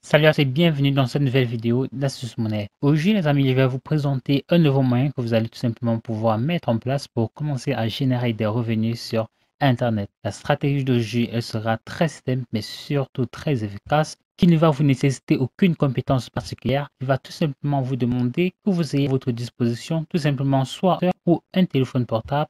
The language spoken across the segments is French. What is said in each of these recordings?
Salut à tous et bienvenue dans cette nouvelle vidéo d'Astuce Monnaie. Aujourd'hui les amis, je vais vous présenter un nouveau moyen que vous allez tout simplement pouvoir mettre en place pour commencer à générer des revenus sur Internet. La stratégie d'aujourd'hui, elle sera très simple mais surtout très efficace, qui ne va vous nécessiter aucune compétence particulière, qui va tout simplement vous demander que vous ayez à votre disposition tout simplement soit ou un téléphone portable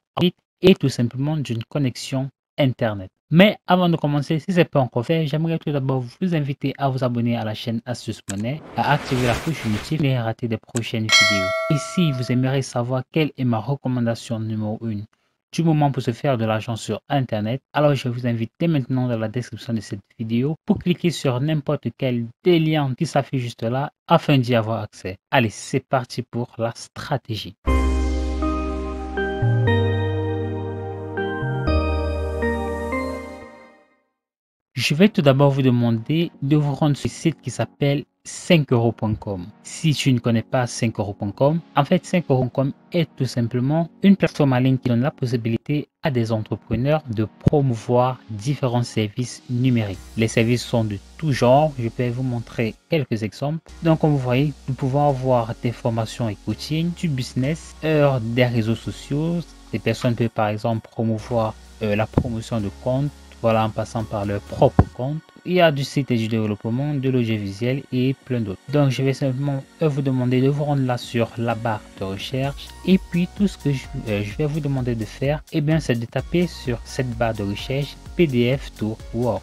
et tout simplement d'une connexion Internet. Mais avant de commencer, si ce n'est pas encore fait, j'aimerais tout d'abord vous inviter à vous abonner à la chaîne Astuce Monnaie, à activer la cloche notification et à rater des prochaines vidéos. Et si vous aimeriez savoir quelle est ma recommandation numéro 1 du moment pour se faire de l'argent sur Internet, alors je vous invite dès maintenant dans la description de cette vidéo pour cliquer sur n'importe quel des liens qui s'affiche juste là afin d'y avoir accès. Allez, c'est parti pour la stratégie. Je vais tout d'abord vous demander de vous rendre sur le site qui s'appelle 5euros.com. Si tu ne connais pas 5euros.com, en fait 5euros.com est tout simplement une plateforme en ligne qui donne la possibilité à des entrepreneurs de promouvoir différents services numériques. Les services sont de tout genre, je vais vous montrer quelques exemples. Donc comme vous voyez, nous pouvons avoir des formations et coaching, du business, des réseaux sociaux. Des personnes peuvent par exemple promouvoir la promotion de comptes, voilà, en passant par leur propre compte. Il y a du site et du développement, de l'audiovisuel et plein d'autres. Donc, je vais simplement vous demander de vous rendre là sur la barre de recherche. Et puis, tout ce que je vais vous demander de faire, eh bien, c'est de taper sur cette barre de recherche PDF to Word.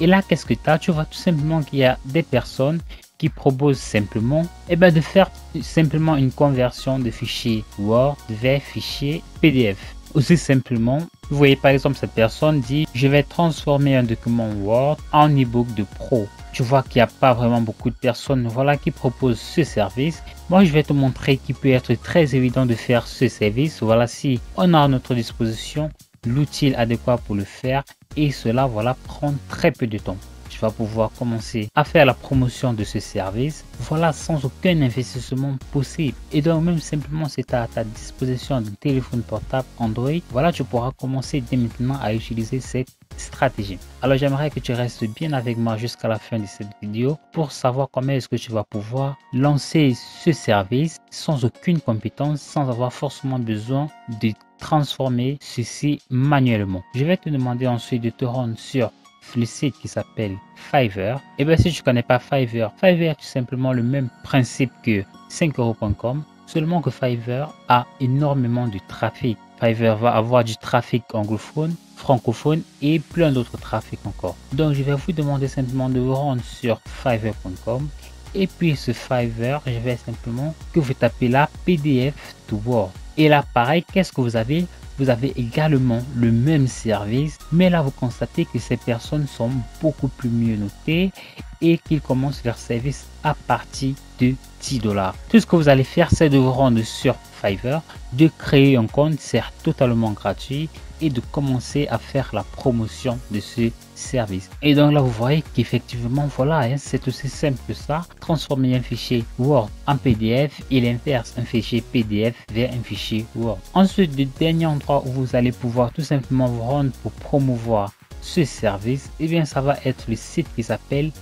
Et là, qu'est-ce que tu as? Tu vois tout simplement qu'il y a des personnes qui proposent simplement de faire simplement une conversion de fichier Word vers fichier PDF. Aussi simplement, vous voyez par exemple cette personne dit je vais transformer un document Word en ebook de pro. Tu vois qu'il n'y a pas vraiment beaucoup de personnes voilà, qui proposent ce service. Moi je vais te montrer qu'il peut être très évident de faire ce service. Voilà, si on a à notre disposition l'outil adéquat pour le faire et cela voilà prend très peu de temps. Tu vas pouvoir commencer à faire la promotion de ce service, voilà, sans aucun investissement possible. Et donc même simplement c'est à ta disposition d'un téléphone portable Android, voilà, tu pourras commencer dès maintenant à utiliser cette stratégie. Alors j'aimerais que tu restes bien avec moi jusqu'à la fin de cette vidéo pour savoir comment est-ce que tu vas pouvoir lancer ce service sans aucune compétence, sans avoir forcément besoin de transformer ceci manuellement. Je vais te demander ensuite de te rendre sur le site qui s'appelle Fiverr. Et bien si tu ne connais pas Fiverr, Fiverr est tout simplement le même principe que 5euros.com, seulement que Fiverr a énormément de trafic. Fiverr va avoir du trafic anglophone, francophone et plein d'autres trafics encore. Donc je vais vous demander simplement de vous rendre sur Fiverr.com et puis ce Fiverr, je vais simplement que vous tapez là PDF to Word. Et là pareil, qu'est-ce que vous avez? Vous avez également le même service, mais là vous constatez que ces personnes sont beaucoup plus mieux notées et qu'ils commencent leur service à partir de 10 $. Tout ce que vous allez faire, c'est de vous rendre sur Fiverr, de créer un compte, c'est totalement gratuit, et de commencer à faire la promotion de ce service. Et donc là vous voyez qu'effectivement voilà, c'est aussi simple que ça, transformer un fichier Word en PDF et l'inverse, un fichier PDF vers un fichier Word. Ensuite, le dernier endroit où vous allez pouvoir tout simplement vous rendre pour promouvoir ce service, et bien ça va être le site qui s'appelle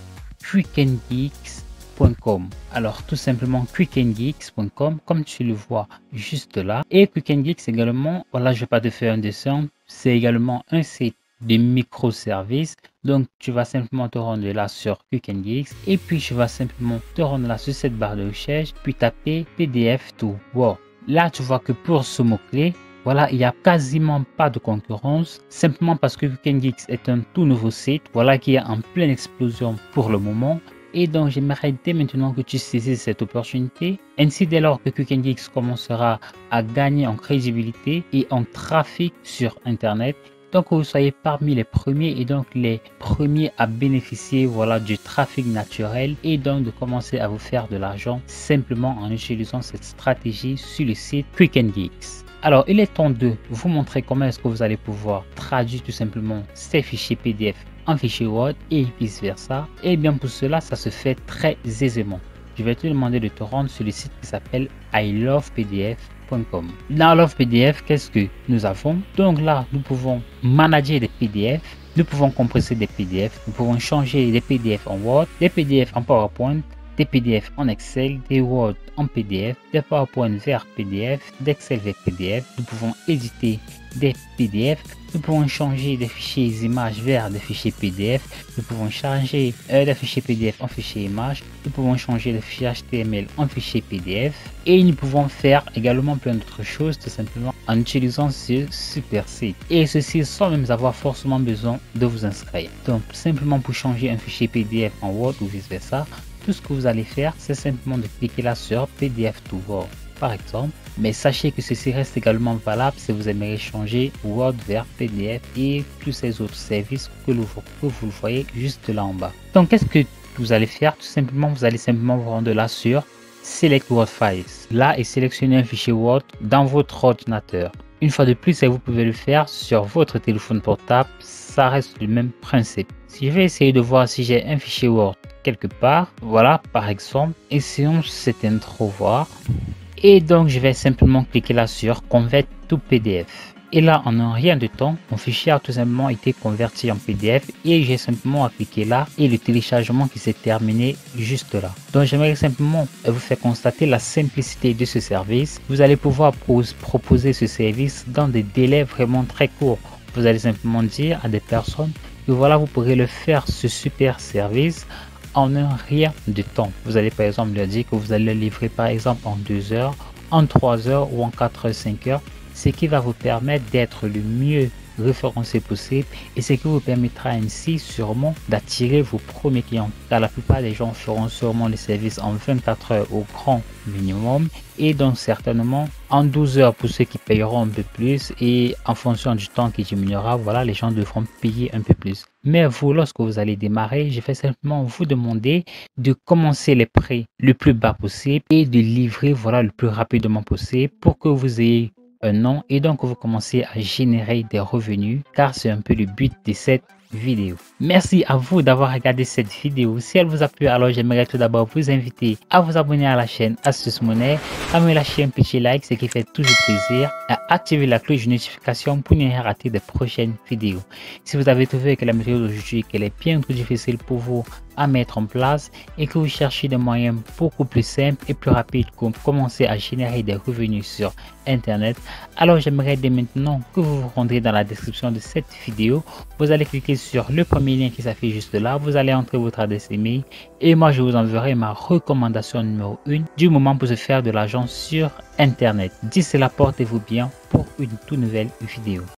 QuickandGeeks.com. Alors tout simplement QuickandGeeks.com comme tu le vois juste là. Et QuickandGeeks également, voilà, je vais pas te faire un dessin, c'est également un site de microservices. Donc tu vas simplement te rendre là sur QuickandGeeks et puis tu vas simplement te rendre là sur cette barre de recherche puis taper PDF to Word. Là tu vois que pour ce mot clé, voilà, il n'y a quasiment pas de concurrence, simplement parce que QuickandGeeks est un tout nouveau site, voilà, qui est en pleine explosion pour le moment. Et donc, j'aimerais dès maintenant que tu saisisses cette opportunité. Ainsi, dès lors que QuickandGeeks commencera à gagner en crédibilité et en trafic sur Internet, donc vous soyez parmi les premiers et donc les premiers à bénéficier voilà, du trafic naturel et donc de commencer à vous faire de l'argent simplement en utilisant cette stratégie sur le site QuickandGeeks. Alors, il est temps de vous montrer comment est-ce que vous allez pouvoir traduire tout simplement ces fichiers PDF en fichier Word et vice versa. Et bien pour cela, ça se fait très aisément. Je vais te demander de te rendre sur le site qui s'appelle ilovepdf.com. Dans Love PDF, qu'est-ce que nous avons? Donc là, nous pouvons manager des PDF. Nous pouvons compresser des PDF, nous pouvons changer des PDF en Word, des PDF en PowerPoint, des PDF en Excel, des Word en PDF, des PowerPoint vers PDF, d'Excel vers PDF. Nous pouvons éditer des PDF, nous pouvons changer des fichiers images vers des fichiers PDF, nous pouvons changer des fichiers PDF en fichiers images, nous pouvons changer des fichiers HTML en fichiers PDF et nous pouvons faire également plein d'autres choses tout simplement en utilisant ce super site, et ceci sans même avoir forcément besoin de vous inscrire. Donc simplement pour changer un fichier PDF en Word ou vice versa, tout ce que vous allez faire, c'est simplement de cliquer là sur PDF to Word par exemple, mais sachez que ceci reste également valable si vous aimeriez changer Word vers PDF et tous ces autres services que vous le voyez juste là en bas. Donc qu'est-ce que vous allez faire? Tout simplement, vous allez simplement vous rendre là sur Select Word Files là et sélectionner un fichier Word dans votre ordinateur. Une fois de plus, vous pouvez le faire sur votre téléphone portable, ça reste le même principe. Si je vais essayer de voir si j'ai un fichier Word quelque part, voilà par exemple, essayons cette intro voir. Et donc je vais simplement cliquer là sur Convert to PDF. Et là en un rien de temps, mon fichier a tout simplement été converti en PDF et j'ai simplement à cliquer là et le téléchargement qui s'est terminé juste là. Donc j'aimerais simplement vous faire constater la simplicité de ce service. Vous allez pouvoir proposer ce service dans des délais vraiment très courts. Vous allez simplement dire à des personnes que voilà, vous pourrez le faire ce super service en un rien de temps. Vous allez par exemple leur dire que vous allez le livrer par exemple en 2 heures, en 3 heures ou en 4 heures, 5 heures, ce qui va vous permettre d'être le mieux référencé possible et ce qui vous permettra ainsi sûrement d'attirer vos premiers clients, car la plupart des gens feront sûrement les services en 24 heures au grand minimum et donc certainement en 12 heures pour ceux qui payeront un peu plus, et en fonction du temps qui diminuera, voilà, les gens devront payer un peu plus. Mais vous, lorsque vous allez démarrer, je vais simplement vous demander de commencer les prix le plus bas possible et de livrer voilà le plus rapidement possible pour que vous ayez un nom et donc vous commencez à générer des revenus, car c'est un peu le but de cette vidéo. Merci à vous d'avoir regardé cette vidéo. Si elle vous a plu, alors j'aimerais tout d'abord vous inviter à vous abonner à la chaîne Astuce Monnaie, à me lâcher un petit like, ce qui fait toujours plaisir, à activer la cloche de notification pour ne rien rater des prochaines vidéos. Si vous avez trouvé que la méthode d'aujourd'hui est bien trop difficile pour vous à mettre en place et que vous cherchez des moyens beaucoup plus simples et plus rapides pour commencer à générer des revenus sur internet, alors j'aimerais dès maintenant que vous vous rendrez dans la description de cette vidéo. Vous allez cliquer sur le premier lien qui s'affiche juste là, vous allez entrer votre adresse email et moi je vous enverrai ma recommandation numéro 1 du moment pour se faire de l'argent sur internet. D'ici là, portez-vous bien pour une toute nouvelle vidéo.